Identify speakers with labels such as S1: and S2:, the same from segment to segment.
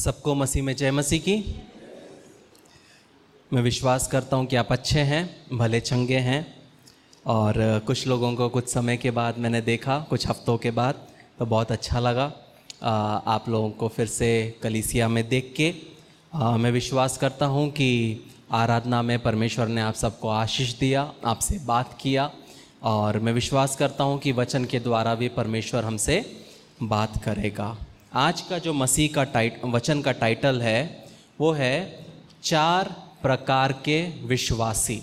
S1: सबको मसीह में जय मसीह की। मैं विश्वास करता हूँ कि आप अच्छे हैं, भले चंगे हैं। और कुछ लोगों को कुछ समय के बाद मैंने देखा, कुछ हफ्तों के बाद, तो बहुत अच्छा लगा आप लोगों को फिर से कलीसिया में देख के। मैं विश्वास करता हूँ कि आराधना में परमेश्वर ने आप सबको आशीष दिया, आपसे बात किया। और मैं विश्वास करता हूँ कि वचन के द्वारा भी परमेश्वर हमसे बात करेगा। आज का जो मसीह का वचन का टाइटल है वो है 4 प्रकार के विश्वासी।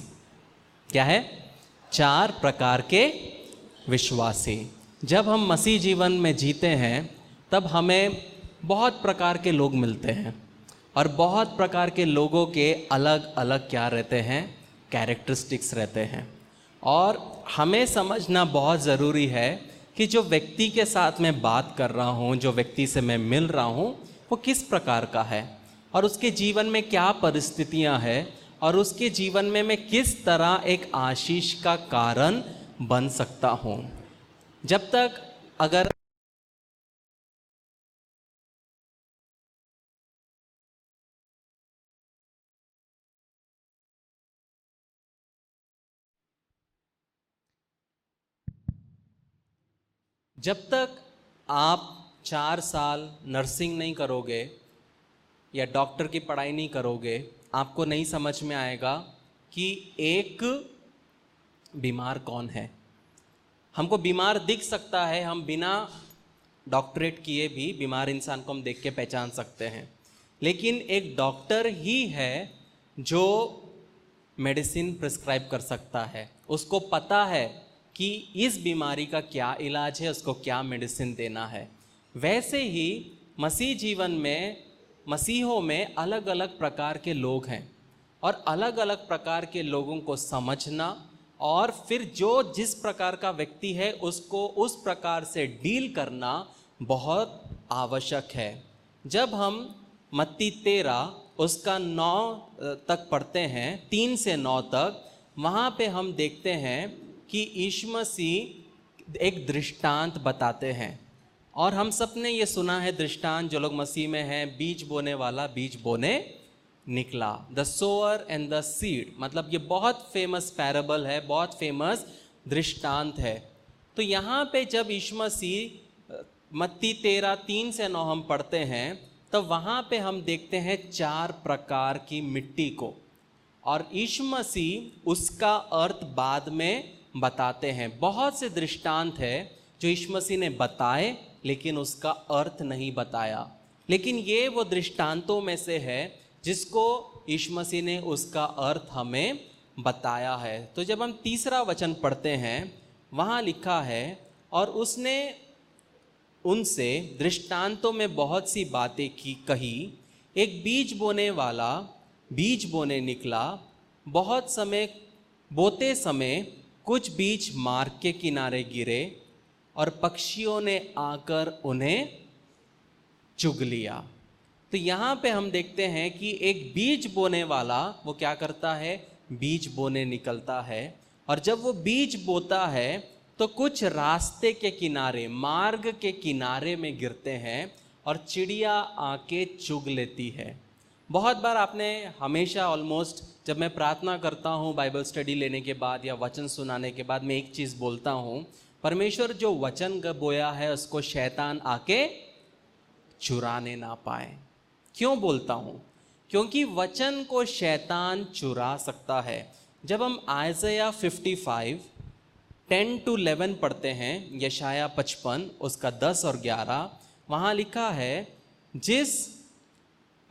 S1: क्या है? 4 प्रकार के विश्वासी। जब हम मसीह जीवन में जीते हैं तब हमें बहुत प्रकार के लोग मिलते हैं और बहुत प्रकार के लोगों के अलग अलग क्या रहते हैं, कैरेक्टरिस्टिक्स रहते हैं। और हमें समझना बहुत ज़रूरी है कि जो व्यक्ति के साथ मैं बात कर रहा हूँ, जो व्यक्ति से मैं मिल रहा हूँ, वो किस प्रकार का है और उसके जीवन में क्या परिस्थितियाँ हैं और उसके जीवन में मैं किस तरह एक आशीष का कारण बन सकता हूँ। जब तक आप 4 साल नर्सिंग नहीं करोगे या डॉक्टर की पढ़ाई नहीं करोगे, आपको नहीं समझ में आएगा कि एक बीमार कौन है। हमको बीमार दिख सकता है, हम बिना डॉक्टरेट किए भी बीमार इंसान को हम देख के पहचान सकते हैं, लेकिन एक डॉक्टर ही है जो मेडिसिन प्रिस्क्राइब कर सकता है। उसको पता है कि इस बीमारी का क्या इलाज है, उसको क्या मेडिसिन देना है। वैसे ही मसीह जीवन में, मसीहों में अलग अलग प्रकार के लोग हैं और अलग अलग प्रकार के लोगों को समझना और फिर जो जिस प्रकार का व्यक्ति है उसको उस प्रकार से डील करना बहुत आवश्यक है। जब हम मत्ती 13 उसका 9 तक पढ़ते हैं, 3 से 9 तक, वहाँ पे हम देखते हैं कि यीशु मसीह एक दृष्टांत बताते हैं। और हम सब ने ये सुना है दृष्टांत, जो लोग मसीह में हैं, बीज बोने वाला बीज बोने निकला, the sower and the seed. मतलब ये बहुत फेमस पैराबल है, बहुत फेमस दृष्टांत है। तो यहाँ पे जब यीशु मसीह मत्ती 13 3 से 9 हम पढ़ते हैं, तो वहाँ पे हम देखते हैं 4 प्रकार की मिट्टी को, और यीशु मसीह उसका अर्थ बाद में बताते हैं। बहुत से दृष्टांत है जो यीशु मसीह ने बताए लेकिन उसका अर्थ नहीं बताया, लेकिन ये वो दृष्टांतों में से है जिसको यीशु मसीह ने उसका अर्थ हमें बताया है। तो जब हम 3रा वचन पढ़ते हैं, वहाँ लिखा है, और उसने उनसे दृष्टांतों में बहुत सी बातें कही। एक बीज बोने वाला बीज बोने निकला। बहुत समय बोते समय कुछ बीज मार्ग के किनारे गिरे और पक्षियों ने आकर उन्हें चुग लिया। तो यहाँ पे हम देखते हैं कि एक बीज बोने वाला वो क्या करता है, बीज बोने निकलता है, और जब वो बीज बोता है तो कुछ रास्ते के किनारे, मार्ग के किनारे में गिरते हैं और चिड़िया आके चुग लेती है। बहुत बार आपने हमेशा ऑलमोस्ट जब मैं प्रार्थना करता हूँ बाइबल स्टडी लेने के बाद या वचन सुनाने के बाद, मैं एक चीज़ बोलता हूँ, परमेश्वर जो वचन बोया है उसको शैतान आके चुराने ना पाए। क्यों बोलता हूँ? क्योंकि वचन को शैतान चुरा सकता है। जब हम आयज़ाया 55 10 to 11 पढ़ते हैं, यशाया 55 उसका 10 और 11, वहाँ लिखा है, जिस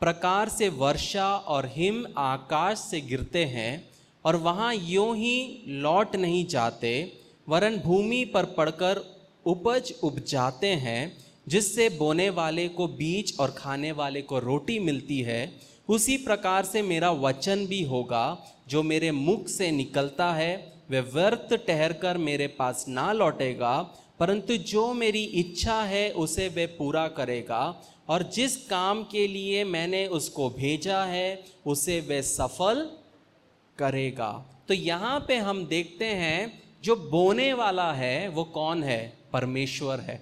S1: प्रकार से वर्षा और हिम आकाश से गिरते हैं और वहाँ यूं ही लौट नहीं जाते, वरन भूमि पर पड़कर उपज उपजाते हैं, जिससे बोने वाले को बीज और खाने वाले को रोटी मिलती है, उसी प्रकार से मेरा वचन भी होगा जो मेरे मुख से निकलता है। वह व्यर्थ ठहरकर मेरे पास ना लौटेगा, परंतु जो मेरी इच्छा है उसे वह पूरा करेगा, और जिस काम के लिए मैंने उसको भेजा है उसे वह सफल करेगा। तो यहाँ पे हम देखते हैं जो बोने वाला है वो कौन है? परमेश्वर है।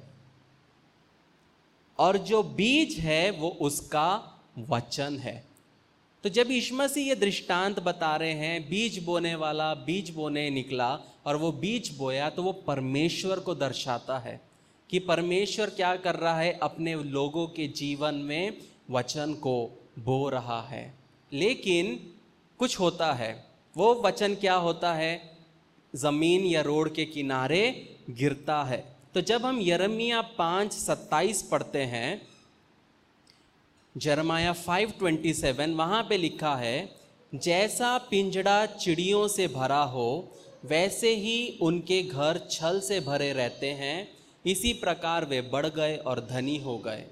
S1: और जो बीज है वो उसका वचन है। तो जब यीशु मसीह ये दृष्टांत बता रहे हैं, बीज बोने वाला बीज बोने निकला और वो बीज बोया, तो वो परमेश्वर को दर्शाता है कि परमेश्वर क्या कर रहा है, अपने लोगों के जीवन में वचन को बो रहा है। लेकिन कुछ होता है, वो वचन क्या होता है, ज़मीन या रोड के किनारे गिरता है। तो जब हम यिर्मयाह 5:27 पढ़ते हैं, यिर्मयाह 5:27, वहाँ पे लिखा है, जैसा पिंजड़ा चिड़ियों से भरा हो वैसे ही उनके घर छल से भरे रहते हैं, इसी प्रकार वे बढ़ गए और धनी हो गए।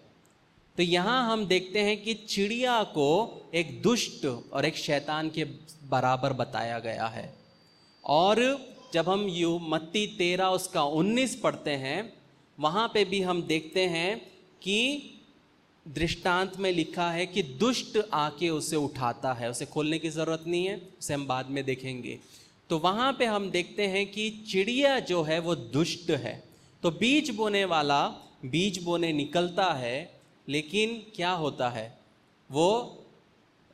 S1: तो यहाँ हम देखते हैं कि चिड़िया को एक दुष्ट और एक शैतान के बराबर बताया गया है। और जब हम मत्ती 13 उसका 19 पढ़ते हैं, वहाँ पे भी हम देखते हैं कि दृष्टांत में लिखा है कि दुष्ट आके उसे उठाता है। उसे खोलने की ज़रूरत नहीं है, उसे हम बाद में देखेंगे। तो वहाँ पे हम देखते हैं कि चिड़िया जो है वो दुष्ट है। तो बीज बोने वाला बीज बोने निकलता है, लेकिन क्या होता है, वो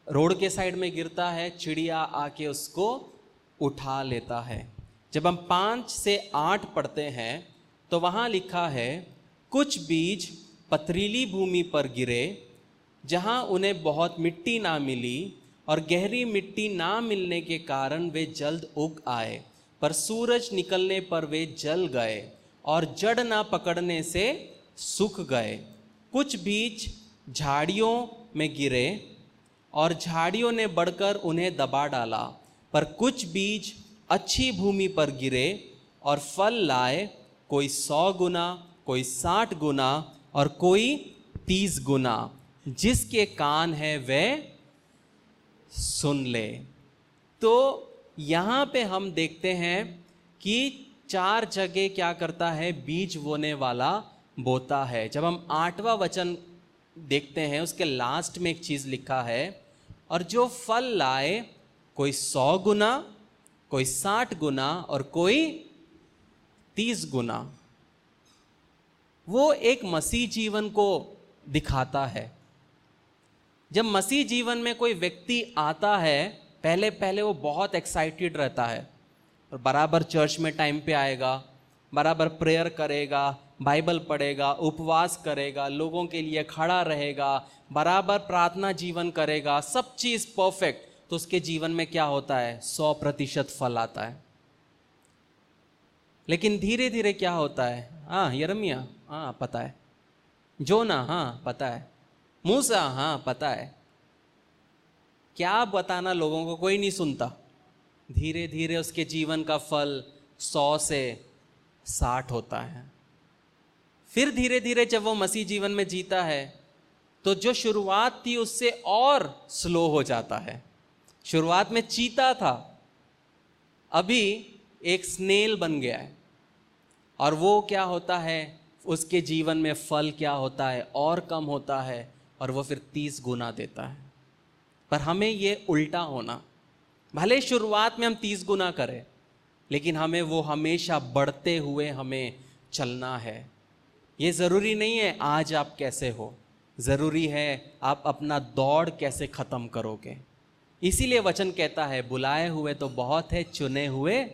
S1: रोड के साइड में गिरता है, चिड़िया आके उसको उठा लेता है। जब हम 5 से 8 पढ़ते हैं तो वहाँ लिखा है, कुछ बीज पथरीली भूमि पर गिरे, जहाँ उन्हें बहुत मिट्टी ना मिली, और गहरी मिट्टी ना मिलने के कारण वे जल्द उग आए, पर सूरज निकलने पर वे जल गए और जड़ ना पकड़ने से सूख गए। कुछ बीज झाड़ियों में गिरे और झाड़ियों ने बढ़कर उन्हें दबा डाला, पर कुछ बीज अच्छी भूमि पर गिरे और फल लाए, कोई 100 गुना, कोई 60 गुना और कोई 30 गुना। जिसके कान है वह सुन ले। तो यहाँ पे हम देखते हैं कि 4 जगह क्या करता है, बीज बोने वाला बोता है। जब हम 8वां वचन देखते हैं, उसके लास्ट में एक चीज़ लिखा है, और जो फल लाए, कोई 100 गुना, कोई 60 गुना और कोई 30 गुना। वो एक मसीह जीवन को दिखाता है। जब मसीह जीवन में कोई व्यक्ति आता है, पहले पहले वो बहुत एक्साइटेड रहता है और बराबर चर्च में टाइम पे आएगा, बराबर प्रेयर करेगा, बाइबल पढ़ेगा, उपवास करेगा, लोगों के लिए खड़ा रहेगा, बराबर प्रार्थना जीवन करेगा, सब चीज़ परफेक्ट। तो उसके जीवन में क्या होता है, 100% फल आता है। लेकिन धीरे धीरे क्या होता है, हाँ यिर्मयाह, हाँ पता है, जोना, हाँ पता है, मूसा, हाँ पता है, क्या बताना लोगों को, कोई नहीं सुनता। धीरे धीरे उसके जीवन का फल 100 से 60 होता है। फिर धीरे धीरे जब वो मसीह जीवन में जीता है, तो जो शुरुआत थी उससे और स्लो हो जाता है। शुरुआत में चीता था, अभी एक स्नेल बन गया है। और वो क्या होता है, उसके जीवन में फल क्या होता है, और कम होता है, और वो फिर 30 गुना देता है। पर हमें ये उल्टा होना, भले शुरुआत में हम 30 गुना करें, लेकिन हमें वो हमेशा बढ़ते हुए हमें चलना है। ये ज़रूरी नहीं है आज आप कैसे हो, ज़रूरी है आप अपना दौड़ कैसे ख़त्म करोगे। इसीलिए वचन कहता है, बुलाए हुए तो बहुत है, चुने हुए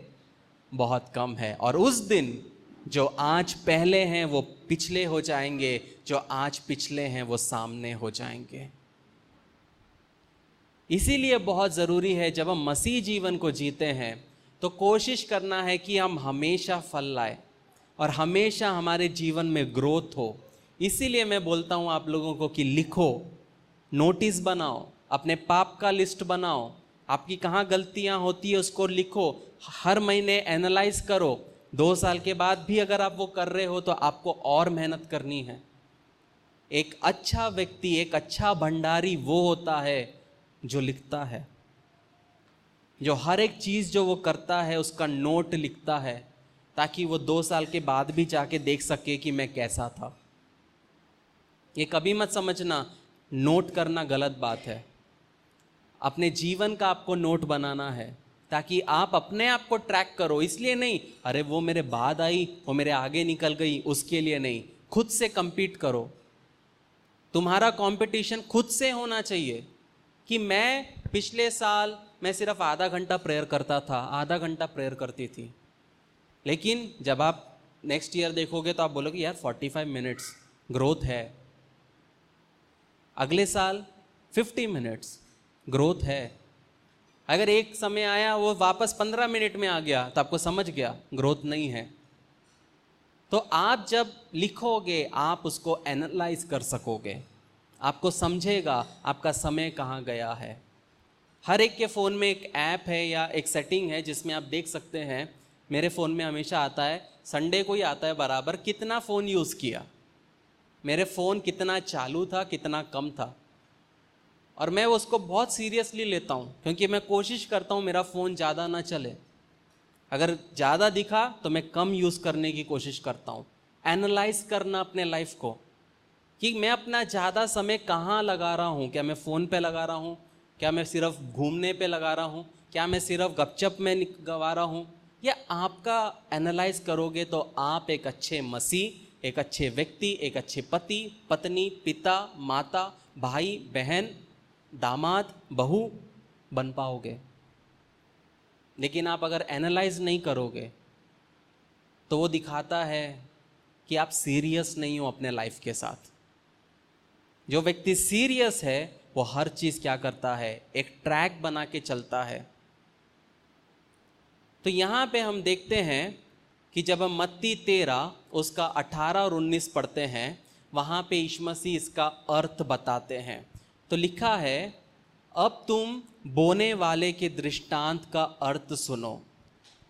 S1: बहुत कम है। और उस दिन जो आज पहले हैं वो पिछले हो जाएंगे, जो आज पिछले हैं वो सामने हो जाएंगे। इसीलिए बहुत ज़रूरी है जब हम मसीह जीवन को जीते हैं तो कोशिश करना है कि हम हमेशा फल लाए और हमेशा हमारे जीवन में ग्रोथ हो। इसीलिए मैं बोलता हूँ आप लोगों को कि लिखो, नोटिस बनाओ, अपने पाप का लिस्ट बनाओ, आपकी कहाँ गलतियाँ होती है उसको लिखो, हर महीने एनालाइज करो। 2 साल के बाद भी अगर आप वो कर रहे हो तो आपको और मेहनत करनी है। एक अच्छा व्यक्ति, एक अच्छा भंडारी वो होता है जो लिखता है, जो हर एक चीज़ जो वो करता है उसका नोट लिखता है, ताकि वो 2 साल के बाद भी जाके देख सके कि मैं कैसा था। ये कभी मत समझना नोट करना गलत बात है। अपने जीवन का आपको नोट बनाना है ताकि आप अपने आप को ट्रैक करो। इसलिए नहीं अरे वो मेरे बाद आई, वो मेरे आगे निकल गई, उसके लिए नहीं। खुद से compete करो। तुम्हारा कंपटीशन खुद से होना चाहिए कि मैं पिछले साल मैं सिर्फ आधा घंटा प्रेयर करता था, आधा घंटा प्रेयर करती थी, लेकिन जब आप नेक्स्ट ईयर देखोगे तो आप बोलोगे यार 45 मिनट्स ग्रोथ है। अगले साल 50 मिनट्स ग्रोथ है। अगर एक समय आया वो वापस 15 मिनट में आ गया तो आपको समझ गया ग्रोथ नहीं है। तो आप जब लिखोगे आप उसको एनालाइज कर सकोगे, आपको समझेगा आपका समय कहाँ गया है। हर एक के फ़ोन में एक ऐप है या एक सेटिंग है जिसमें आप देख सकते हैं। मेरे फ़ोन में हमेशा आता है, संडे को ही आता है बराबर, कितना फ़ोन यूज़ किया, मेरे फ़ोन कितना चालू था, कितना कम था। और मैं उसको बहुत सीरियसली लेता हूँ क्योंकि मैं कोशिश करता हूँ मेरा फ़ोन ज़्यादा ना चले। अगर ज़्यादा दिखा तो मैं कम यूज़ करने की कोशिश करता हूँ। एनालाइज करना अपने लाइफ को कि मैं अपना ज़्यादा समय कहाँ लगा रहा हूँ। क्या मैं फ़ोन पे लगा रहा हूँ, क्या मैं सिर्फ घूमने पे लगा रहा हूँ, क्या मैं सिर्फ गपशप में गवा रहा हूँ। या आपका एनालाइज करोगे तो आप एक अच्छे मसीह, एक अच्छे व्यक्ति, एक अच्छे पति, पत्नी, पिता, माता, भाई, बहन, दामाद, बहू बन पाओगे। लेकिन आप अगर एनालाइज नहीं करोगे तो वो दिखाता है कि आप सीरियस नहीं हो अपने लाइफ के साथ। जो व्यक्ति सीरियस है वो हर चीज़ क्या करता है, एक ट्रैक बना के चलता है। तो यहाँ पे हम देखते हैं कि जब हम मत्ती 13 उसका 18 और 19 पढ़ते हैं, वहाँ पे यीशु मसीह इसका अर्थ बताते हैं। तो लिखा है, अब तुम बोने वाले के दृष्टांत का अर्थ सुनो।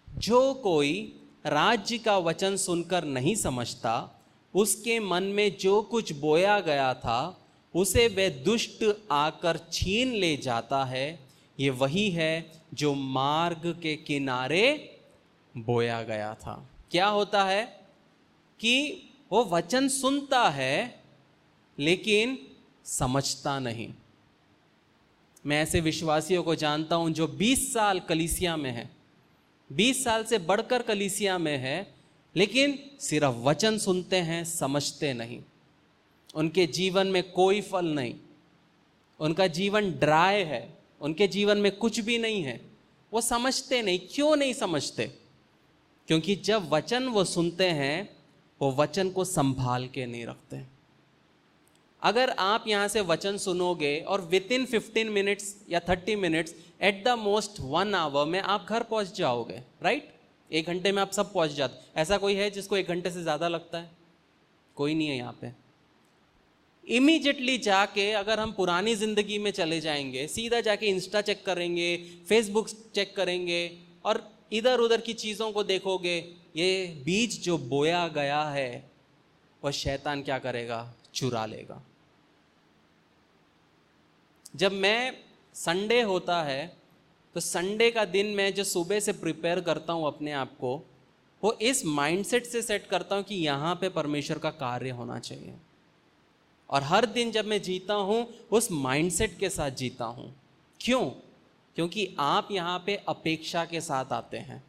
S1: जो कोई राज्य का वचन सुनकर नहीं समझता, उसके मन में जो कुछ बोया गया था उसे वह दुष्ट आकर छीन ले जाता है। ये वही है जो मार्ग के किनारे बोया गया था। क्या होता है कि वो वचन सुनता है लेकिन समझता नहीं। मैं ऐसे विश्वासियों को जानता हूं जो 20 साल कलीसिया में है, 20 साल से बढ़कर कलीसिया में है, लेकिन सिर्फ वचन सुनते हैं, समझते नहीं। उनके जीवन में कोई फल नहीं, उनका जीवन ड्राई है, उनके जीवन में कुछ भी नहीं है। वो समझते नहीं। क्यों नहीं समझते? क्योंकि जब वचन वो सुनते हैं वो वचन को संभाल के नहीं रखते। अगर आप यहाँ से वचन सुनोगे और विद इन 15 मिनट्स या 30 minutes, at the most 1 hour में आप घर पहुँच जाओगे, राइट? 1 घंटे में आप सब पहुँच जाते। ऐसा कोई है जिसको 1 घंटे से ज़्यादा लगता है? कोई नहीं है यहाँ पे। इमीडिएटली जाके अगर हम पुरानी ज़िंदगी में चले जाएंगे, सीधा जाके इंस्टा चेक करेंगे, फेसबुक चेक करेंगे और इधर उधर की चीज़ों को देखोगे, ये बीज जो बोया गया है वह शैतान क्या करेगा? चुरा लेगा। जब मैं संडे होता है तो संडे का दिन मैं जो सुबह से प्रिपेयर करता हूँ अपने आप को, वो इस माइंडसेट से सेट करता हूँ कि यहाँ पे परमेश्वर का कार्य होना चाहिए। और हर दिन जब मैं जीता हूँ उस माइंडसेट के साथ जीता हूँ। क्यों? क्योंकि आप यहाँ पे अपेक्षा के साथ आते हैं।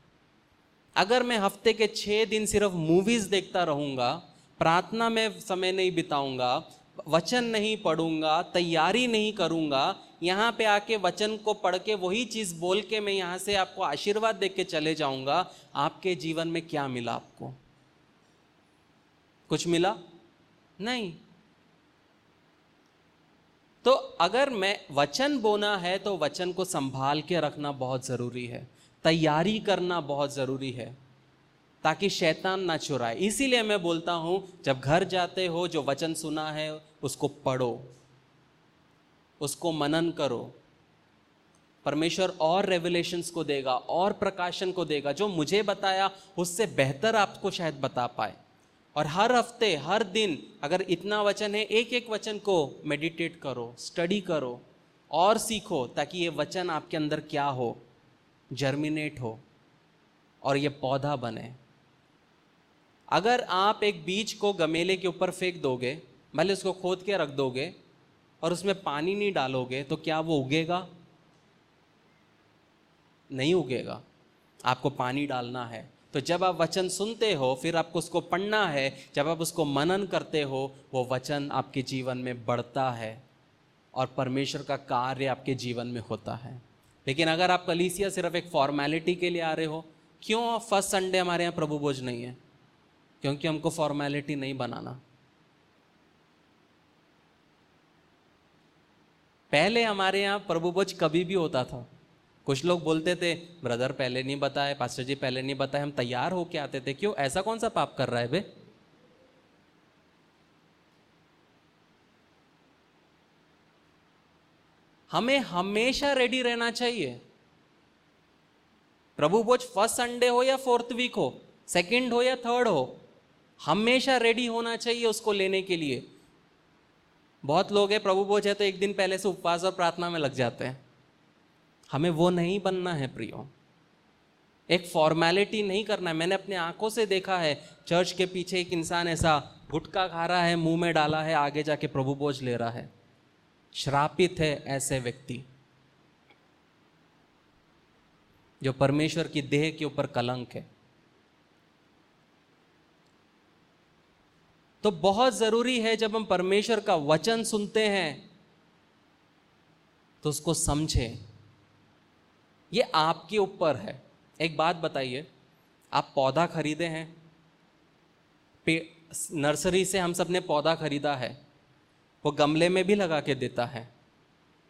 S1: अगर मैं हफ्ते के 6 दिन सिर्फ मूवीज़ देखता रहूँगा, प्रार्थना में समय नहीं बिताऊँगा, वचन नहीं पढ़ूंगा, तैयारी नहीं करूंगा, यहाँ पे आके वचन को पढ़ के वही चीज़ बोल के मैं यहाँ से आपको आशीर्वाद दे के चले जाऊंगा, आपके जीवन में क्या मिला? आपको कुछ मिला? नहीं। तो अगर मैं वचन बोना है तो वचन को संभाल के रखना बहुत ज़रूरी है, तैयारी करना बहुत ज़रूरी है ताकि शैतान ना चुराए। इसीलिए मैं बोलता हूँ जब घर जाते हो जो वचन सुना है उसको पढ़ो, उसको मनन करो। परमेश्वर और रेवलेशंस को देगा और प्रकाशन को देगा। जो मुझे बताया उससे बेहतर आपको शायद बता पाए। और हर हफ्ते हर दिन अगर इतना वचन है, एक एक वचन को मेडिटेट करो, स्टडी करो और सीखो ताकि ये वचन आपके अंदर क्या हो? जर्मिनेट हो और ये पौधा बने। अगर आप एक बीज को गमले के ऊपर फेंक दोगे, भले उसको खोद के रख दोगे और उसमें पानी नहीं डालोगे, तो क्या वो उगेगा? नहीं उगेगा। आपको पानी डालना है, तो जब आप वचन सुनते हो, फिर आपको उसको पढ़ना है, जब आप उसको मनन करते हो, वो वचन आपके जीवन में बढ़ता है और परमेश्वर का कार्य आपके जीवन में होता है। लेकिन अगर आप कलीसिया सिर्फ एक फॉर्मेलिटी के लिए आ रहे हो, क्यों फर्स्ट संडे हमारे यहाँ प्रभु भोज नहीं है? क्योंकि हमको फॉर्मेलिटी नहीं बनाना। पहले हमारे यहाँ प्रभु भोज कभी भी होता था। कुछ लोग बोलते थे, ब्रदर पहले नहीं बताए, पास्टर जी पहले नहीं बताए, हम तैयार होके आते थे। क्यों? ऐसा कौन सा पाप कर रहा है बे? हमें हमेशा रेडी रहना चाहिए। प्रभु भोज फर्स्ट संडे हो या फोर्थ वीक हो, सेकंड हो या थर्ड हो, हमेशा रेडी होना चाहिए उसको लेने के लिए। बहुत लोग हैं प्रभु भोज है तो एक दिन पहले से उपवास और प्रार्थना में लग जाते हैं। हमें वो नहीं बनना है प्रियो, एक फॉर्मेलिटी नहीं करना है। मैंने अपने आंखों से देखा है, चर्च के पीछे एक इंसान ऐसा गुटखा खा रहा है, मुंह में डाला है, आगे जाके प्रभु भोज ले रहा है। श्रापित है ऐसे व्यक्ति जो परमेश्वर की देह के ऊपर कलंक है। तो बहुत जरूरी है जब हम परमेश्वर का वचन सुनते हैं तो उसको समझें। ये आपके ऊपर है। एक बात बताइए, आप पौधा खरीदे हैं, नर्सरी से हम सब ने पौधा खरीदा है, वो गमले में भी लगा के देता है।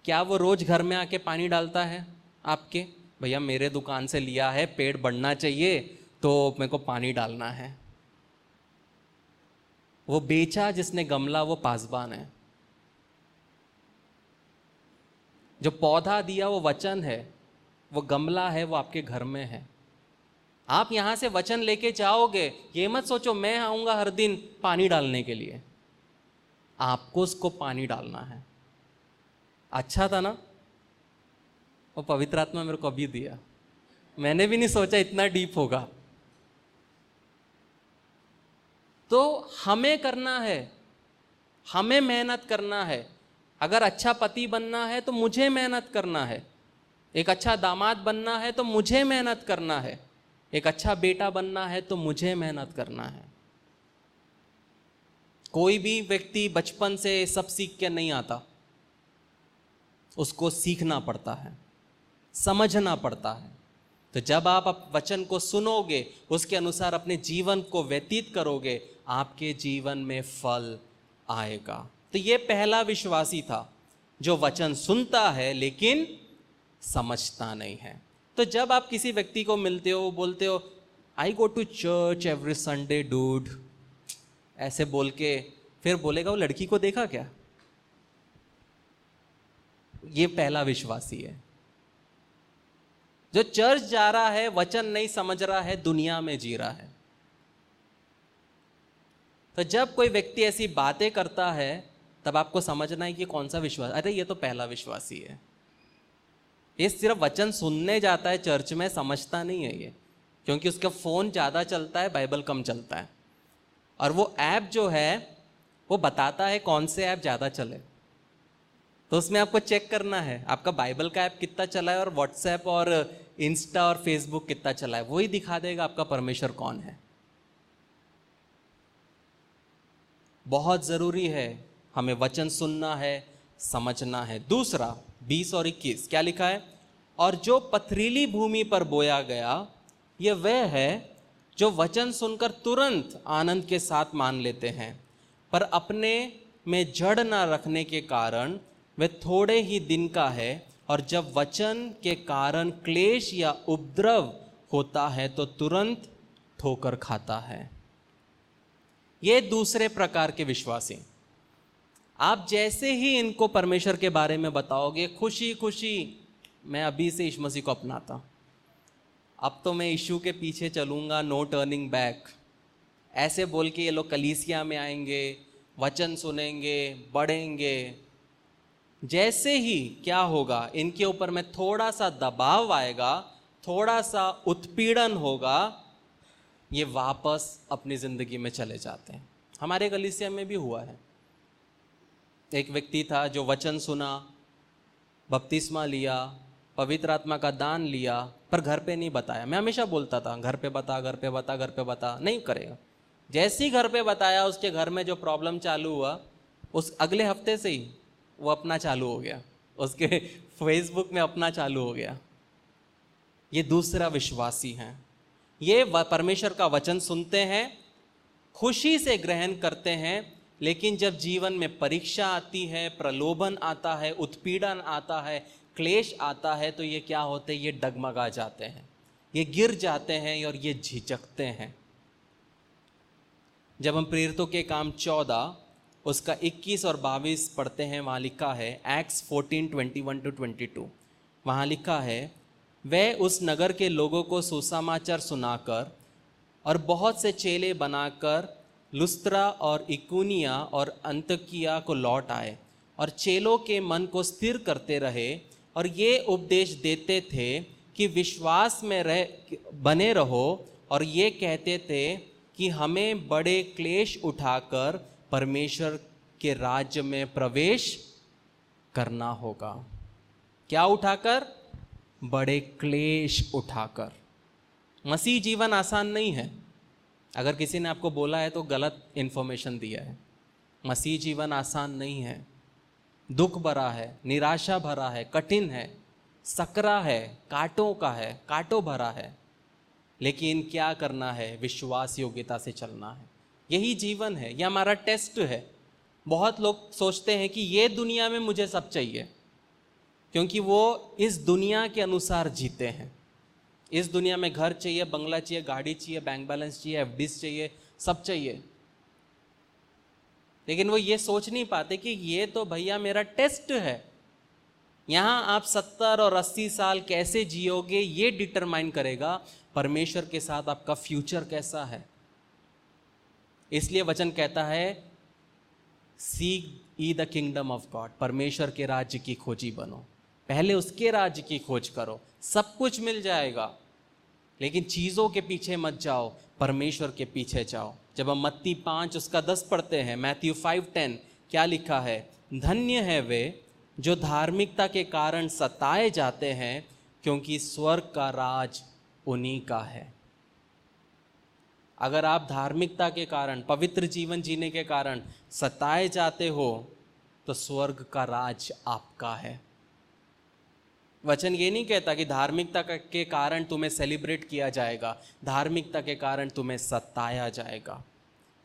S1: क्या वो रोज घर में आके पानी डालता है आपके? भैया मेरे दुकान से लिया है, पेड़ बढ़ना चाहिए तो मेरे को पानी डालना है। वो बेचा जिसने गमला, वो पासबान है। जो पौधा दिया वो वचन है, वो गमला है, वो आपके घर में है। आप यहां से वचन लेके जाओगे, ये मत सोचो मैं आऊंगा हर दिन पानी डालने के लिए। आपको उसको पानी डालना है। अच्छा था ना वो पवित्र आत्मा मेरे को अभी दिया, मैंने भी नहीं सोचा इतना डीप होगा। तो हमें करना है, हमें मेहनत करना है। अगर अच्छा पति बनना है तो मुझे मेहनत करना है। एक अच्छा दामाद बनना है तो मुझे मेहनत करना है। एक अच्छा बेटा बनना है तो मुझे मेहनत करना है। कोई भी व्यक्ति बचपन से सब सीख के नहीं आता, उसको सीखना पड़ता है, समझना पड़ता है। तो जब आप वचन को सुनोगे, उसके अनुसार अपने जीवन को व्यतीत करोगे, आपके जीवन में फल आएगा। तो ये पहला विश्वासी था जो वचन सुनता है लेकिन समझता नहीं है। तो जब आप किसी व्यक्ति को मिलते हो, बोलते हो I go to church every Sunday dude, ऐसे बोल के फिर बोलेगा वो लड़की को देखा क्या? ये पहला विश्वासी है जो चर्च जा रहा है, वचन नहीं समझ रहा है, दुनिया में जी रहा है। तो जब कोई व्यक्ति ऐसी बातें करता है तब आपको समझना है कि कौन सा विश्वास। अरे ये तो पहला विश्वासी है, ये सिर्फ वचन सुनने जाता है चर्च में, समझता नहीं है ये, क्योंकि उसका फ़ोन ज़्यादा चलता है, बाइबल कम चलता है। और वो ऐप जो है वो बताता है कौन से ऐप ज़्यादा चले, तो उसमें आपको चेक करना है आपका बाइबल का ऐप कितना चला है और व्हाट्सएप और इंस्टा और फेसबुक कितना चला है। वही दिखा देगा आपका परमेश्वर कौन है। बहुत ज़रूरी है, हमें वचन सुनना है, समझना है। दूसरा 20 और 21 क्या लिखा है? और जो पथरीली भूमि पर बोया गया, ये वह है जो वचन सुनकर तुरंत आनंद के साथ मान लेते हैं, पर अपने में जड़ न रखने के कारण वह थोड़े ही दिन का है, और जब वचन के कारण क्लेश या उपद्रव होता है तो तुरंत ठोकर खाता है। ये दूसरे प्रकार के विश्वासी। आप जैसे ही इनको परमेश्वर के बारे में बताओगे, खुशी खुशी मैं अभी से यीशु मसीह को अपनाता, अब तो मैं यीशु के पीछे चलूँगा, नो टर्निंग बैक, ऐसे बोल के ये लोग कलीसिया में आएंगे, वचन सुनेंगे, बढ़ेंगे। जैसे ही क्या होगा, इनके ऊपर में थोड़ा सा दबाव आएगा, थोड़ा सा उत्पीड़न होगा, ये वापस अपनी ज़िंदगी में चले जाते हैं। हमारे कलीसिया में भी हुआ है। एक व्यक्ति था जो वचन सुना, बपतिस्मा लिया, पवित्र आत्मा का दान लिया, पर घर पे नहीं बताया। मैं हमेशा बोलता था घर पे बता, घर पे बता, घर पे बता, नहीं करेगा। जैसे ही घर पे बताया, उसके घर में जो प्रॉब्लम चालू हुआ, उस अगले हफ्ते से ही वो अपना चालू हो गया, उसके फेसबुक में अपना चालू हो गया। ये दूसरा विश्वासी है। ये परमेश्वर का वचन सुनते हैं, खुशी से ग्रहण करते हैं, लेकिन जब जीवन में परीक्षा आती है, प्रलोभन आता है, उत्पीड़न आता है, क्लेश आता है, तो ये क्या होते हैं? ये डगमगा जाते हैं, ये गिर जाते हैं और ये झिझकते हैं। जब हम प्रेरितों के काम 14 उसका 21 और 22 पढ़ते हैं, वहाँ लिखा है, एक्ट्स 14:21-22, वहाँ लिखा है, वह उस नगर के लोगों को सुसमाचार सुनाकर और बहुत से चेले बनाकर लुस्त्रा और इकुनिया और अंतकिया को लौट आए और चेलों के मन को स्थिर करते रहे और ये उपदेश देते थे कि विश्वास में बने रहो, और ये कहते थे कि हमें बड़े क्लेश उठाकर परमेश्वर के राज्य में प्रवेश करना होगा। क्या उठाकर? बड़े क्लेश उठाकर। मसीह जीवन आसान नहीं है। अगर किसी ने आपको बोला है तो गलत इन्फॉर्मेशन दिया है। मसीह जीवन आसान नहीं है, दुख भरा है, निराशा भरा है, कठिन है, सकरा है, कांटों का है, कांटों भरा है। लेकिन क्या करना है? विश्वास योग्यता से चलना है। यही जीवन है, यह हमारा टेस्ट है। बहुत लोग सोचते हैं कि ये दुनिया में मुझे सब चाहिए, क्योंकि वो इस दुनिया के अनुसार जीते हैं। इस दुनिया में घर चाहिए, बंगला चाहिए, गाड़ी चाहिए, बैंक बैलेंस चाहिए, एफडीज चाहिए, सब चाहिए। लेकिन वो ये सोच नहीं पाते कि ये तो भैया मेरा टेस्ट है। यहाँ आप 70 और 80 साल कैसे जियोगे, ये डिटरमाइन करेगा परमेश्वर के साथ आपका फ्यूचर कैसा है। इसलिए वचन कहता है, seek E the kingdom of God, परमेश्वर के राज्य की खोजी बनो। पहले उसके राज्य की खोज करो, सब कुछ मिल जाएगा। लेकिन चीज़ों के पीछे मत जाओ, परमेश्वर के पीछे जाओ। जब हम मत्ती 5 उसका 10 पढ़ते हैं, मैथ्यू 5:10, क्या लिखा है? धन्य है वे जो धार्मिकता के कारण सताए जाते हैं, क्योंकि स्वर्ग का राज उन्हीं का है। अगर आप धार्मिकता के कारण, पवित्र जीवन जीने के कारण सताए जाते हो, तो स्वर्ग का राज आपका है। वचन ये नहीं कहता कि धार्मिकता के कारण तुम्हें सेलिब्रेट किया जाएगा, धार्मिकता के कारण तुम्हें सताया जाएगा।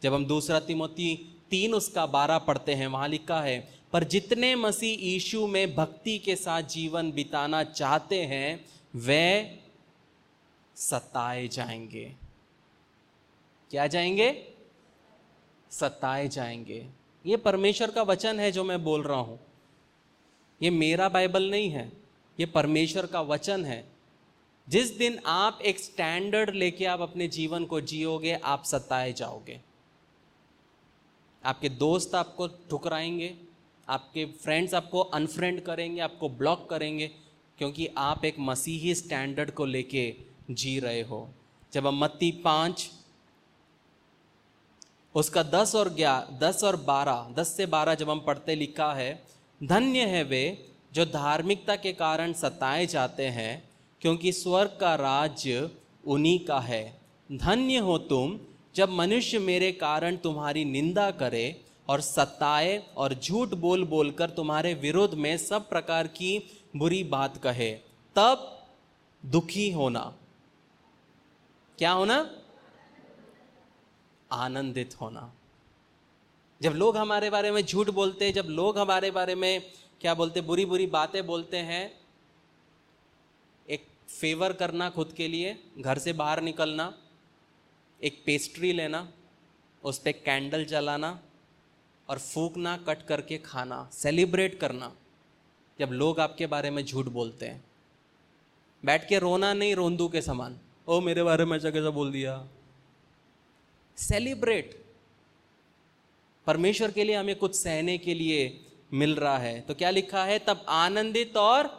S1: जब हम 2 तिमोथी 3 उसका 12 पढ़ते हैं, वहाँ लिखा है, पर जितने मसीह यीशु में भक्ति के साथ जीवन बिताना चाहते हैं, वे सताए जाएंगे। क्या जाएंगे? सताए जाएंगे। ये परमेश्वर का वचन है जो मैं बोल रहा हूँ, ये मेरा बाइबल नहीं है, ये परमेश्वर का वचन है। जिस दिन आप एक स्टैंडर्ड लेके आप अपने जीवन को जियोगे, आप सताए जाओगे। आपके दोस्त आपको ठुकराएंगे, आपके फ्रेंड्स आपको अनफ्रेंड करेंगे, आपको ब्लॉक करेंगे, क्योंकि आप एक मसीही स्टैंडर्ड को लेके जी रहे हो। जब हम मत्ती 5 उसका 10 और 12, 10 से 12 जब हम पढ़ते, लिखा है, धन्य है वे जो धार्मिकता के कारण सताए जाते हैं, क्योंकि स्वर्ग का राज्य उन्हीं का है। धन्य हो तुम जब मनुष्य मेरे कारण तुम्हारी निंदा करे और सताए और झूठ बोल बोलकर तुम्हारे विरोध में सब प्रकार की बुरी बात कहे, तब दुखी होना। क्या होना? आनंदित होना। जब लोग हमारे बारे में झूठ बोलते हैं, जब लोग हमारे बारे में क्या बोलते, बुरी बुरी बातें बोलते हैं, एक फेवर करना खुद के लिए, घर से बाहर निकलना, एक पेस्ट्री लेना, उस पर कैंडल जलाना और फूकना, कट करके खाना, सेलिब्रेट करना। जब लोग आपके बारे में झूठ बोलते हैं, बैठ के रोना नहीं रोंदू के समान, ओ मेरे बारे में ऐसा कैसा बोल दिया। सेलिब्रेट। परमेश्वर के लिए हमें कुछ सहने के लिए मिल रहा है, तो क्या लिखा है? तब आनंदित और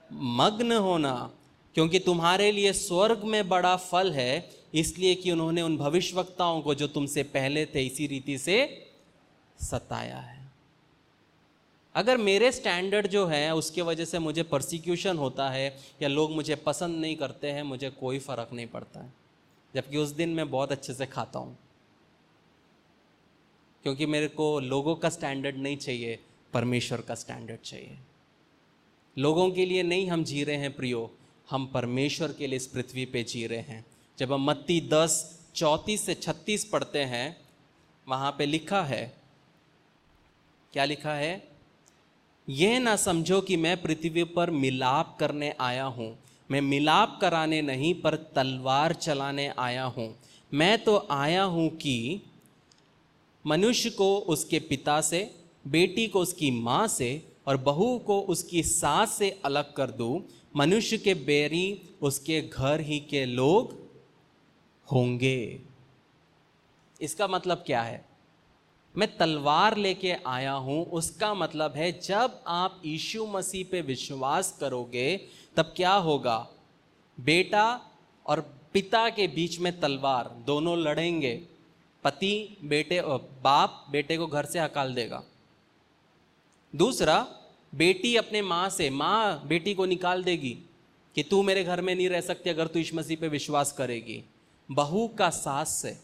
S1: मग्न होना, क्योंकि तुम्हारे लिए स्वर्ग में बड़ा फल है, इसलिए कि उन्होंने उन भविष्यवक्ताओं को जो तुमसे पहले थे इसी रीति से सताया है। अगर मेरे स्टैंडर्ड जो है उसके वजह से मुझे परसिक्यूशन होता है या लोग मुझे पसंद नहीं करते हैं, मुझे कोई फ़र्क नहीं पड़ता है, जबकि उस दिन मैं बहुत अच्छे से खाता हूँ, क्योंकि मेरे को लोगों का स्टैंडर्ड नहीं चाहिए, परमेश्वर का स्टैंडर्ड चाहिए। लोगों के लिए नहीं हम जी रहे हैं प्रियो, हम परमेश्वर के लिए इस पृथ्वी पे जी रहे हैं। जब हम मत्ती 10:34 से 36 पढ़ते हैं, वहाँ पे लिखा है, क्या लिखा है? यह ना समझो कि मैं पृथ्वी पर मिलाप करने आया हूँ, मैं मिलाप कराने नहीं पर तलवार चलाने आया हूँ। मैं तो आया हूँ कि मनुष्य को उसके पिता से, बेटी को उसकी माँ से और बहू को उसकी सास से अलग कर दूँ। मनुष्य के बैरी उसके घर ही के लोग होंगे। इसका मतलब क्या है? मैं तलवार लेके आया हूं, उसका मतलब है जब आप यीशु मसीह पे विश्वास करोगे तब क्या होगा? बेटा और पिता के बीच में तलवार, दोनों लड़ेंगे। पति बेटे, बाप बेटे को घर से हकाल देगा। दूसरा, बेटी अपने माँ से, माँ बेटी को निकाल देगी कि तू मेरे घर में नहीं रह सकती अगर तू यीशु मसीह पे विश्वास करेगी। बहू का सास से,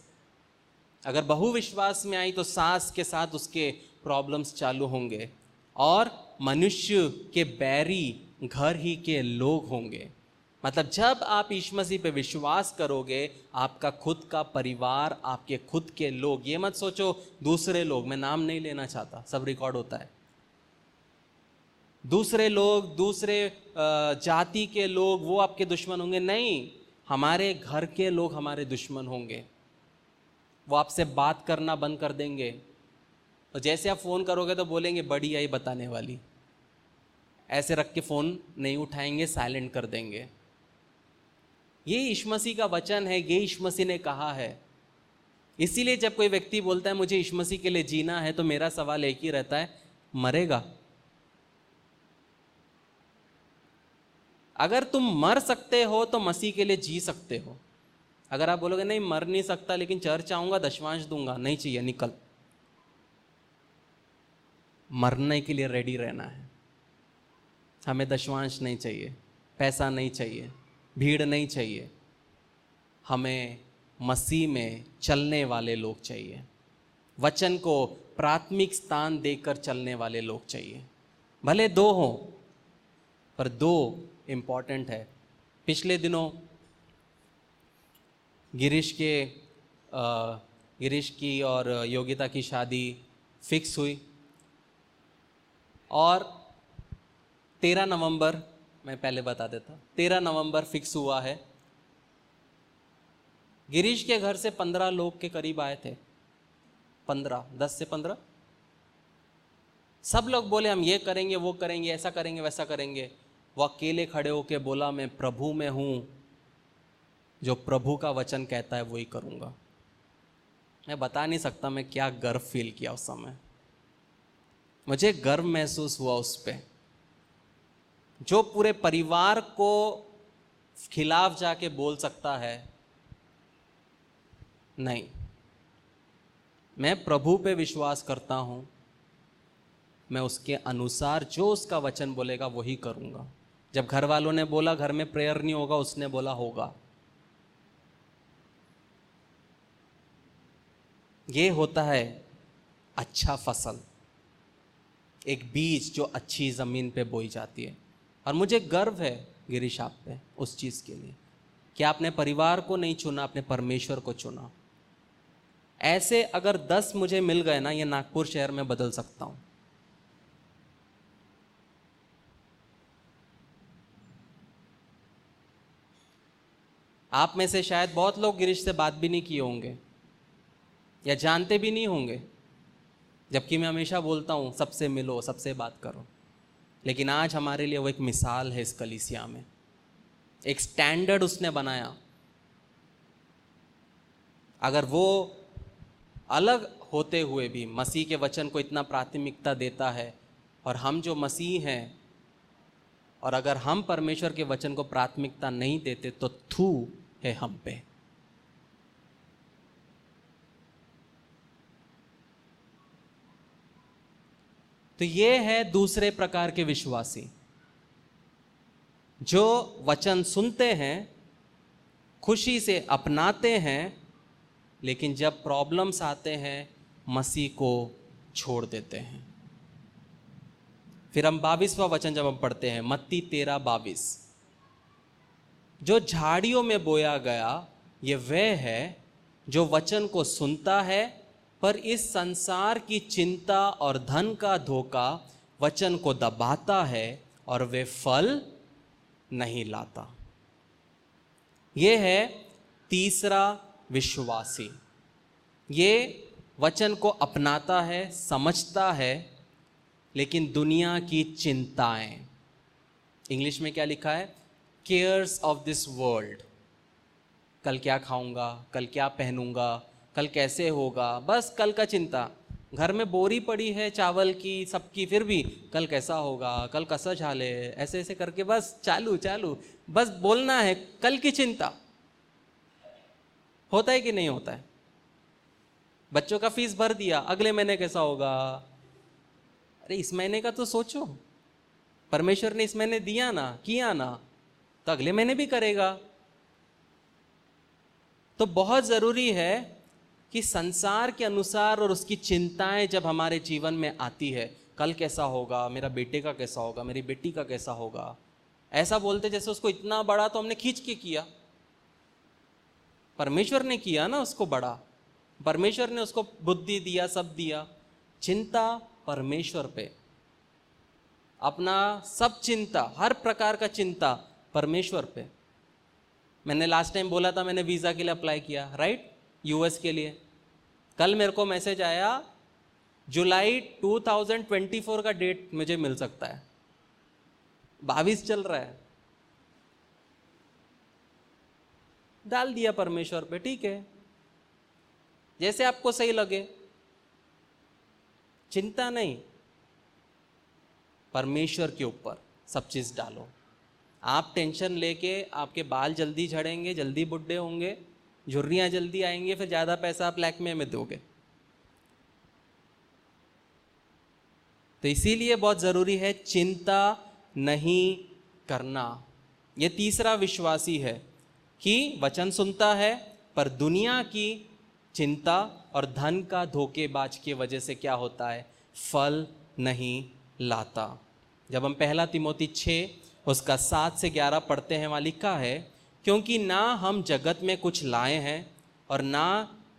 S1: अगर बहू विश्वास में आई तो सास के साथ उसके प्रॉब्लम्स चालू होंगे। और मनुष्य के बैरी घर ही के लोग होंगे। मतलब जब आप यीशु मसीह पे विश्वास करोगे, आपका खुद का परिवार, आपके खुद के लोग, ये मत सोचो दूसरे लोग, मैं नाम नहीं लेना चाहता, सब रिकॉर्ड होता है, दूसरे लोग, दूसरे जाति के लोग वो आपके दुश्मन होंगे, नहीं, हमारे घर के लोग हमारे दुश्मन होंगे। वो आपसे बात करना बंद कर देंगे, और जैसे आप फ़ोन करोगे तो बोलेंगे बड़ी आई बताने वाली, ऐसे रख के फ़ोन नहीं उठाएंगे, साइलेंट कर देंगे। ये यीशु मसीह का वचन है, ये यीशु मसीह ने कहा है। इसीलिए जब कोई व्यक्ति बोलता है मुझे यीशु मसीह के लिए जीना है, तो मेरा सवाल एक ही रहता है, मरेगा? अगर तुम मर सकते हो तो मसीह के लिए जी सकते हो। अगर आप बोलोगे नहीं मर नहीं सकता लेकिन चर्च आऊंगा, दशमांश दूंगा, नहीं चाहिए, निकल। मरने के लिए रेडी रहना है। हमें दशमांश नहीं चाहिए, पैसा नहीं चाहिए, भीड़ नहीं चाहिए, हमें मसीह में चलने वाले लोग चाहिए, वचन को प्राथमिक स्थान देकर चलने वाले लोग चाहिए। भले दो हों, पर दो इम्पॉर्टेंट है। पिछले दिनों गिरीश की और योगिता की शादी फिक्स हुई, और 13 नवंबर, मैं पहले बता देता, 13 नवंबर फिक्स हुआ है। गिरीश के घर से 15 लोग के करीब आए थे, 15, 10 से 15। सब लोग बोले हम ये करेंगे, वो करेंगे, ऐसा करेंगे, वैसा करेंगे। वो अकेले खड़े होके बोला मैं प्रभु में हूँ, जो प्रभु का वचन कहता है वही करूँगा। मैं बता नहीं सकता मैं क्या गर्व फील किया उस समय। मुझे गर्व महसूस हुआ उस पे, जो पूरे परिवार को खिलाफ जाके बोल सकता है नहीं, मैं प्रभु पे विश्वास करता हूं, मैं उसके अनुसार जो उसका वचन बोलेगा वही करूंगा। जब घर वालों ने बोला घर में प्रेयर नहीं होगा, उसने बोला होगा। ये होता है अच्छा फसल, एक बीज जो अच्छी ज़मीन पे बोई जाती है। और मुझे गर्व है गिरीश आप पे उस चीज़ के लिए कि आपने परिवार को नहीं चुना, आपने परमेश्वर को चुना। ऐसे अगर 10 मुझे मिल गए ना, ये नागपुर शहर में बदल सकता हूँ। आप में से शायद बहुत लोग गिरीश से बात भी नहीं किए होंगे या जानते भी नहीं होंगे, जबकि मैं हमेशा बोलता हूँ सबसे मिलो, सबसे बात करो। लेकिन आज हमारे लिए वो एक मिसाल है इस कलीसिया में, एक स्टैंडर्ड उसने बनाया। अगर वो अलग होते हुए भी मसीह के वचन को इतना प्राथमिकता देता है, और हम जो मसीह हैं, और अगर हम परमेश्वर के वचन को प्राथमिकता नहीं देते तो थू है हम पे। तो ये है दूसरे प्रकार के विश्वासी, जो वचन सुनते हैं, खुशी से अपनाते हैं, लेकिन जब प्रॉब्लम्स आते हैं मसीह को छोड़ देते हैं। फिर हम 22वां वचन जब हम पढ़ते हैं, मत्ती 13:22, जो झाड़ियों में बोया गया ये वह है जो वचन को सुनता है, पर इस संसार की चिंता और धन का धोखा वचन को दबाता है और वे फल नहीं लाता। ये है तीसरा विश्वासी। ये वचन को अपनाता है, समझता है, लेकिन दुनिया की चिंताएं, इंग्लिश में क्या लिखा है, केयर्स ऑफ दिस वर्ल्ड, कल क्या खाऊंगा, कल क्या पहनूंगा, कल कैसे होगा, बस कल का चिंता। घर में बोरी पड़ी है चावल की सबकी, फिर भी कल कैसा होगा, कल कैसा झाले, ऐसे ऐसे करके बस चालू चालू, बस बोलना है, कल की चिंता। होता है कि नहीं होता है? बच्चों का फीस भर दिया, अगले महीने कैसा होगा, अरे इस महीने का तो सोचो, परमेश्वर ने इस महीने दिया ना, किया ना, तो अगले महीने भी करेगा। तो बहुत जरूरी है कि संसार के अनुसार और उसकी चिंताएं जब हमारे जीवन में आती है, कल कैसा होगा, मेरा बेटे का कैसा होगा, मेरी बेटी का कैसा होगा, ऐसा बोलते जैसे उसको इतना बड़ा तो हमने खींच के किया। परमेश्वर ने किया ना उसको बड़ा, परमेश्वर ने उसको बुद्धि दिया, सब दिया। चिंता परमेश्वर पे, अपना सब चिंता, हर प्रकार का चिंता परमेश्वर पे। मैंने लास्ट टाइम बोला था, मैंने वीज़ा के लिए अप्लाई किया, राइट, यूएस के लिए। कल मेरे को मैसेज आया, जुलाई 2024 का डेट मुझे मिल सकता है, 22 चल रहा है। डाल दिया परमेश्वर पे, ठीक है, जैसे आपको सही लगे, चिंता नहीं, परमेश्वर के ऊपर सब चीज डालो। आप टेंशन लेके आपके बाल जल्दी झड़ेंगे, जल्दी बुढ़े होंगे, झुर्रियां जल्दी आएंगे, फिर ज्यादा पैसा आप लैक्मे में दोगे। तो इसीलिए बहुत जरूरी है चिंता नहीं करना। यह तीसरा विश्वासी है कि वचन सुनता है, पर दुनिया की चिंता और धन का धोखेबाज की वजह से क्या होता है, फल नहीं लाता। जब हम पहला तिमोथी 6 उसका 7 से 11 पढ़ते हैं, वहाँ लिखा है, क्योंकि ना हम जगत में कुछ लाए हैं और ना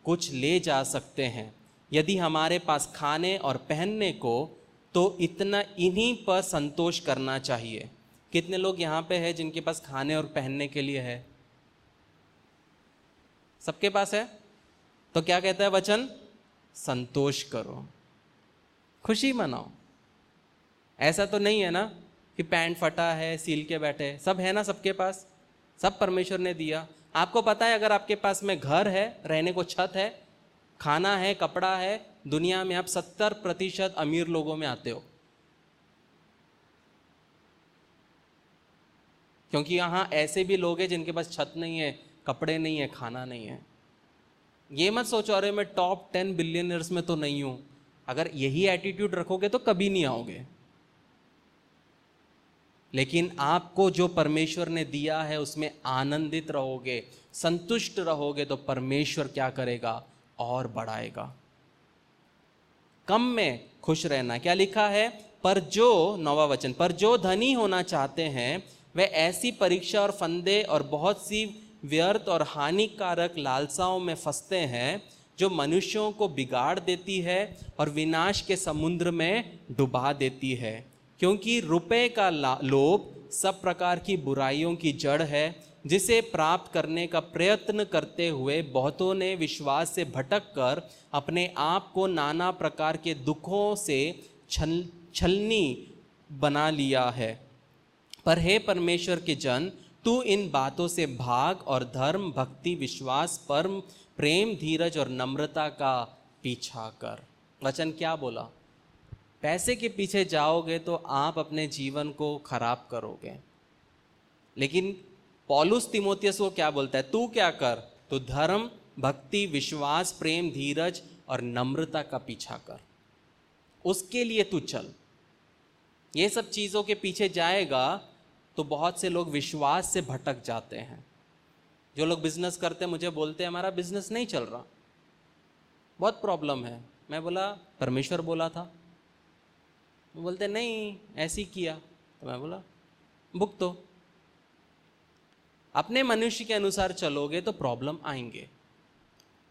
S1: कुछ ले जा सकते हैं। यदि हमारे पास खाने और पहनने को, तो इतना इन्हीं पर संतोष करना चाहिए। कितने लोग यहाँ पे हैं जिनके पास खाने और पहनने के लिए है? सबके पास है। तो क्या कहता है वचन? संतोष करो, खुशी मनाओ। ऐसा तो नहीं है ना कि पैंट फटा है सील के बैठे, सब है ना सबके पास, सब परमेश्वर ने दिया। आपको पता है, अगर आपके पास में घर है, रहने को छत है, खाना है, कपड़ा है, दुनिया में आप 70% अमीर लोगों में आते हो, क्योंकि यहाँ ऐसे भी लोग हैं जिनके पास छत नहीं है, कपड़े नहीं है, खाना नहीं है। ये मत सोचो अरे मैं टॉप 10 बिलियनर्स में तो नहीं हूं। अगर यही एटीट्यूड रखोगे तो कभी नहीं आओगे। लेकिन आपको जो परमेश्वर ने दिया है उसमें आनंदित रहोगे, संतुष्ट रहोगे, तो परमेश्वर क्या करेगा? और बढ़ाएगा। कम में खुश रहना। क्या लिखा है? पर जो, 9वां वचन, पर जो धनी होना चाहते हैं वे ऐसी परीक्षा और फंदे और बहुत सी व्यर्थ और हानिकारक लालसाओं में फंसते हैं, जो मनुष्यों को बिगाड़ देती है और विनाश के समुद्र में डुबा देती है। क्योंकि रुपए का लोभ सब प्रकार की बुराइयों की जड़ है, जिसे प्राप्त करने का प्रयत्न करते हुए बहुतों ने विश्वास से भटक कर अपने आप को नाना प्रकार के दुखों से छलनी बना लिया है। पर हे परमेश्वर के जन, तू इन बातों से भाग और धर्म, भक्ति, विश्वास, परम प्रेम, धीरज और नम्रता का पीछा कर। वचन क्या बोला? पैसे के पीछे जाओगे तो आप अपने जीवन को खराब करोगे। लेकिन पौलुस तीमुथियुस को क्या बोलता है? तू क्या कर? तो धर्म, भक्ति, विश्वास, प्रेम, धीरज और नम्रता का पीछा कर, उसके लिए तू चल। ये सब चीज़ों के पीछे जाएगा तो बहुत से लोग विश्वास से भटक जाते हैं। जो लोग बिजनेस करते हैं मुझे बोलते हैं हमारा बिजनेस नहीं चल रहा, बहुत प्रॉब्लम है। मैं बोला परमेश्वर बोला था। वो बोलते नहीं ऐसे ही किया। तो मैं बोला भुगतो। अपने मनुष्य के अनुसार चलोगे तो प्रॉब्लम आएंगे,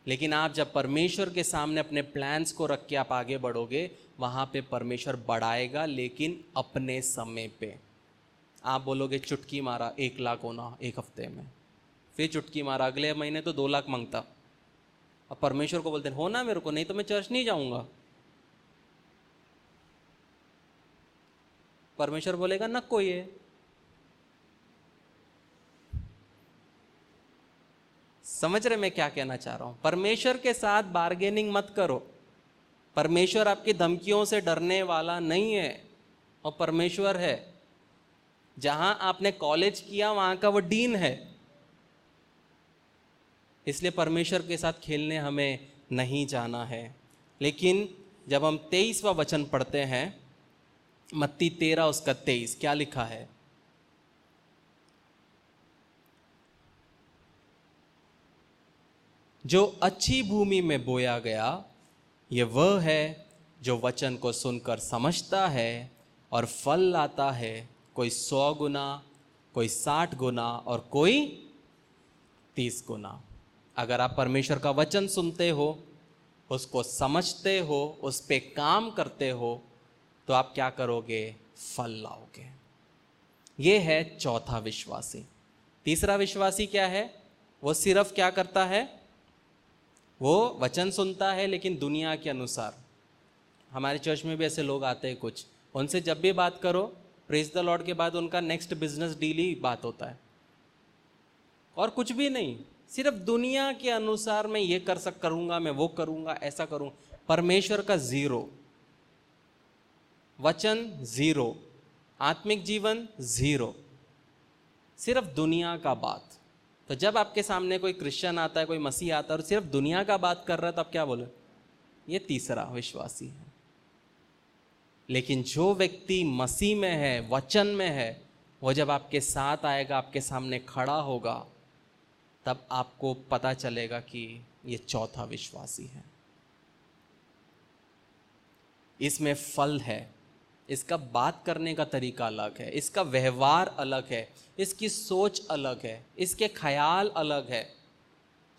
S1: लेकिन आप जब परमेश्वर के सामने अपने प्लान्स को रख के आप आगे बढ़ोगे, वहाँ पे परमेश्वर बढ़ाएगा, लेकिन अपने समय पे। आप बोलोगे चुटकी मारा 1 लाख होना 1 हफ्ते में, फिर चुटकी मारा अगले महीने तो 2 लाख मांगता। अब परमेश्वर को बोलते हैं होना मेरे को, नहीं तो मैं चर्च नहीं जाऊंगा। परमेश्वर बोलेगा नको ये। समझ रहे मैं क्या कहना चाह रहा हूं? परमेश्वर के साथ बार्गेनिंग मत करो। परमेश्वर आपकी धमकियों से डरने वाला नहीं है, और परमेश्वर है। जहां आपने कॉलेज किया वहां का वो डीन है, इसलिए परमेश्वर के साथ खेलने हमें नहीं जाना है। लेकिन जब हम 23वां वचन पढ़ते हैं, मत्ती 13 उसका 23, क्या लिखा है? जो अच्छी भूमि में बोया गया ये वह है जो वचन को सुनकर समझता है और फल लाता है, कोई 100 गुना, कोई 60 गुना और कोई 30 गुना। अगर आप परमेश्वर का वचन सुनते हो, उसको समझते हो, उस पे काम करते हो, तो आप क्या करोगे? फल लाओगे। ये है चौथा विश्वासी। तीसरा विश्वासी क्या है? वो सिर्फ क्या करता है? वो वचन सुनता है लेकिन दुनिया के अनुसार। हमारे चर्च में भी ऐसे लोग आते हैं कुछ, उनसे जब भी बात करो प्रेज द लॉर्ड के बाद उनका नेक्स्ट बिजनेस डील ही बात होता है, और कुछ भी नहीं, सिर्फ दुनिया के अनुसार मैं ये करूंगा, मैं वो करूंगा, ऐसा करूंगा। परमेश्वर का जीरो, वचन जीरो, आत्मिक जीवन जीरो, सिर्फ दुनिया का बात। तो जब आपके सामने कोई क्रिश्चियन आता है, कोई मसीह आता है और सिर्फ दुनिया का बात कर रहा है, तो आप क्या बोले? ये तीसरा विश्वासी है। लेकिन जो व्यक्ति मसीह में है, वचन में है, वो जब आपके साथ आएगा, आपके सामने खड़ा होगा, तब आपको पता चलेगा कि ये चौथा विश्वासी है। इसमें फल है, इसका बात करने का तरीका अलग है, इसका व्यवहार अलग है, इसकी सोच अलग है, इसके ख्याल अलग है।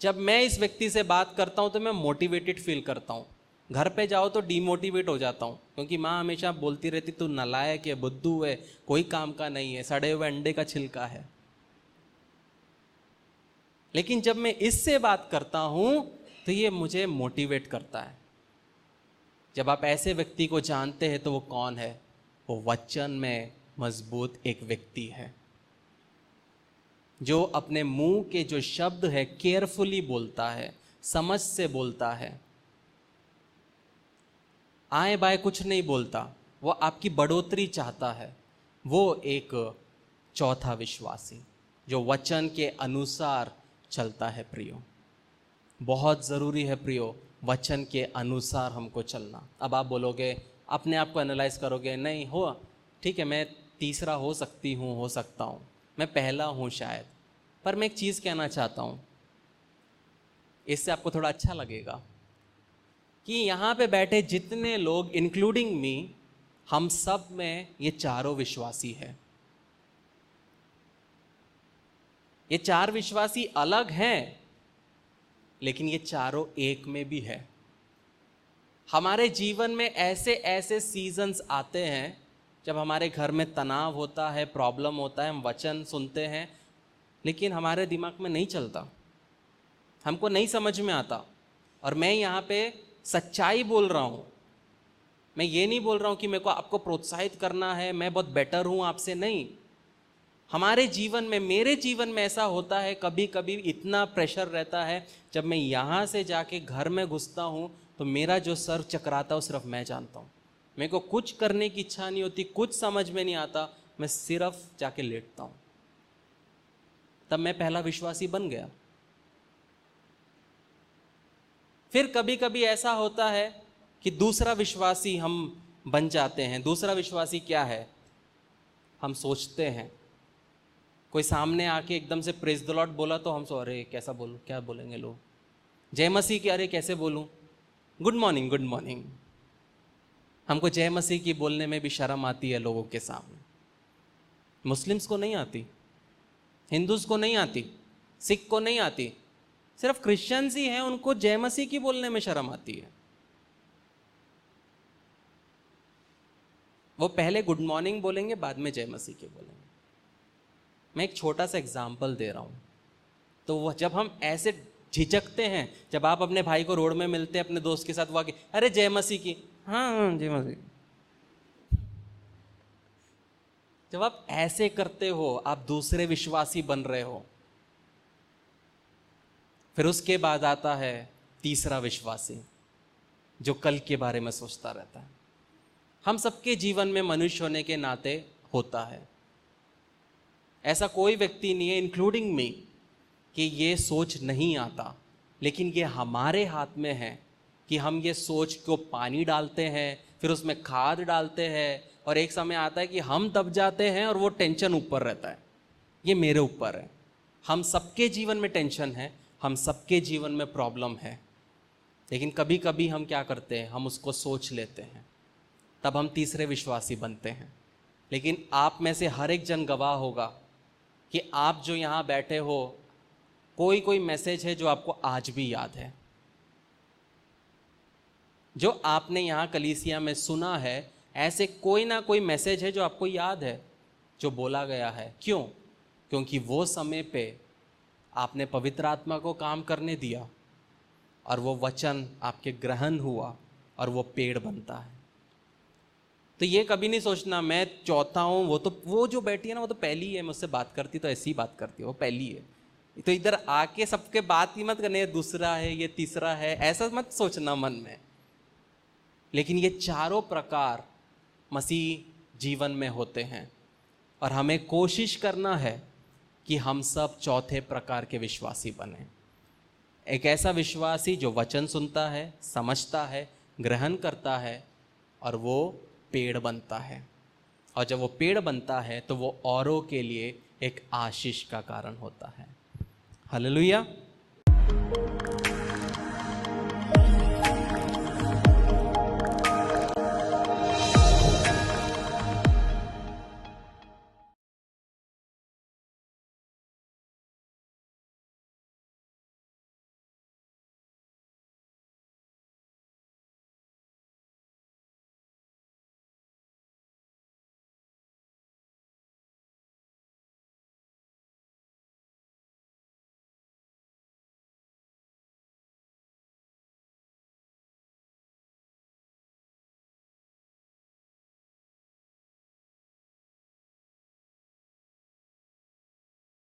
S1: जब मैं इस व्यक्ति से बात करता हूं तो मैं मोटिवेटेड फील करता हूं। घर पे जाओ तो डीमोटिवेट हो जाता हूं, क्योंकि माँ हमेशा बोलती रहती तू नालायक है, बुद्धू है, कोई काम का नहीं है, सड़े हुए अंडे का छिलका है। लेकिन जब मैं इससे बात करता हूं तो ये मुझे मोटिवेट करता है। जब आप ऐसे व्यक्ति को जानते हैं तो वो कौन है? वो वचन में मजबूत एक व्यक्ति है, जो अपने मुंह के जो शब्द है केयरफुली बोलता है, समझ से बोलता है, आए बाय कुछ नहीं बोलता, वो आपकी बढ़ोतरी चाहता है। वो एक चौथा विश्वासी जो वचन के अनुसार चलता है। प्रियो, बहुत ज़रूरी है प्रियो, वचन के अनुसार हमको चलना। अब आप बोलोगे, अपने आप को एनालाइज करोगे, नहीं हो ठीक है, मैं तीसरा हो सकती हूँ, हो सकता हूँ, मैं पहला हूँ शायद। पर मैं एक चीज़ कहना चाहता हूँ, इससे आपको थोड़ा अच्छा लगेगा कि यहाँ पे बैठे जितने लोग इंक्लूडिंग मी, हम सब में ये चारों विश्वासी है। ये 4 विश्वासी अलग हैं, लेकिन ये चारों एक में भी है। हमारे जीवन में ऐसे ऐसे सीजन्स आते हैं जब हमारे घर में तनाव होता है, प्रॉब्लम होता है, हम वचन सुनते हैं लेकिन हमारे दिमाग में नहीं चलता, हमको नहीं समझ में आता। और मैं यहाँ पे सच्चाई बोल रहा हूँ, मैं ये नहीं बोल रहा हूँ कि मेरे को आपको प्रोत्साहित करना है, मैं बहुत बेटर हूँ आपसे, नहीं। हमारे जीवन में, मेरे जीवन में ऐसा होता है, कभी कभी इतना प्रेशर रहता है, जब मैं यहाँ से जाके घर में घुसता हूँ तो मेरा जो सर चकराता है वो सिर्फ मैं जानता हूँ। मेरे को कुछ करने की इच्छा नहीं होती, कुछ समझ में नहीं आता, मैं सिर्फ जाके लेटता हूँ। तब मैं पहला विश्वासी बन गया। फिर कभी कभी ऐसा होता है कि दूसरा विश्वासी हम बन जाते हैं। दूसरा विश्वासी क्या है? हम सोचते हैं। कोई सामने आके एकदम से प्रेज द लॉर्ड बोला तो हम अरे कैसा बोलूँ, क्या बोलेंगे लोग। जय मसीह की अरे कैसे बोलूँ, गुड मॉर्निंग गुड मॉर्निंग। हमको जय मसीह की बोलने में भी शर्म आती है लोगों के सामने। मुस्लिम्स को नहीं आती, हिंदूज को नहीं आती, सिख को नहीं आती, सिर्फ क्रिश्चियंस ही हैं उनको जय मसीह की बोलने में शर्म आती है। वो पहले गुड मॉर्निंग बोलेंगे, बाद में जय मसीह के बोलेंगे। मैं एक छोटा सा एग्जाम्पल दे रहा हूँ। तो वह जब हम ऐसे झिझकते हैं, जब आप अपने भाई को रोड में मिलते हैं अपने दोस्त के साथ, वो आके अरे जय मसीह की, हाँ जय मसीह। जब आप ऐसे करते हो आप दूसरे विश्वासी बन रहे हो। फिर उसके बाद आता है तीसरा विश्वासी, जो कल के बारे में सोचता रहता है। हम सबके जीवन में मनुष्य होने के नाते होता है। ऐसा कोई व्यक्ति नहीं है, इंक्लूडिंग मी, कि ये सोच नहीं आता, लेकिन ये हमारे हाथ में है कि हम ये सोच को पानी डालते हैं, फिर उसमें खाद डालते हैं, और एक समय आता है कि हम दब जाते हैं और वो टेंशन ऊपर रहता है। ये मेरे ऊपर है। हम सबके जीवन में टेंशन है, हम सबके जीवन में प्रॉब्लम है, लेकिन कभी कभी हम क्या करते हैं, हम उसको सोच लेते हैं, तब हम तीसरे विश्वासी बनते हैं। लेकिन आप में से हर एक जन गवाह होगा कि आप जो यहाँ बैठे हो, कोई मैसेज है जो आपको आज भी याद है, जो आपने यहाँ कलीसिया में सुना है। ऐसे कोई ना कोई मैसेज है जो आपको याद है, जो बोला गया है। क्यों? क्योंकि वो समय पे आपने पवित्र आत्मा को काम करने दिया और वो वचन आपके ग्रहण हुआ और वो पेड़ बनता है। तो ये कभी नहीं सोचना मैं चौथा हूँ, वो जो बैठी है ना वो तो पहली है, मुझसे बात करती तो ऐसी ही बात करती है, वो पहली है। तो इधर आके सबके बात ही मत करने, दूसरा है, ये तीसरा है, ऐसा मत सोचना मन में। लेकिन ये चारों प्रकार मसीह जीवन में होते हैं और हमें कोशिश करना है कि हम सब चौथे प्रकार के विश्वासी बने। एक ऐसा विश्वासी जो वचन सुनता है, समझता है, ग्रहण करता है और वो पेड़ बनता है। और जब वो पेड़ बनता है तो वो औरों के लिए एक आशीष का कारण होता है। हालेलुया।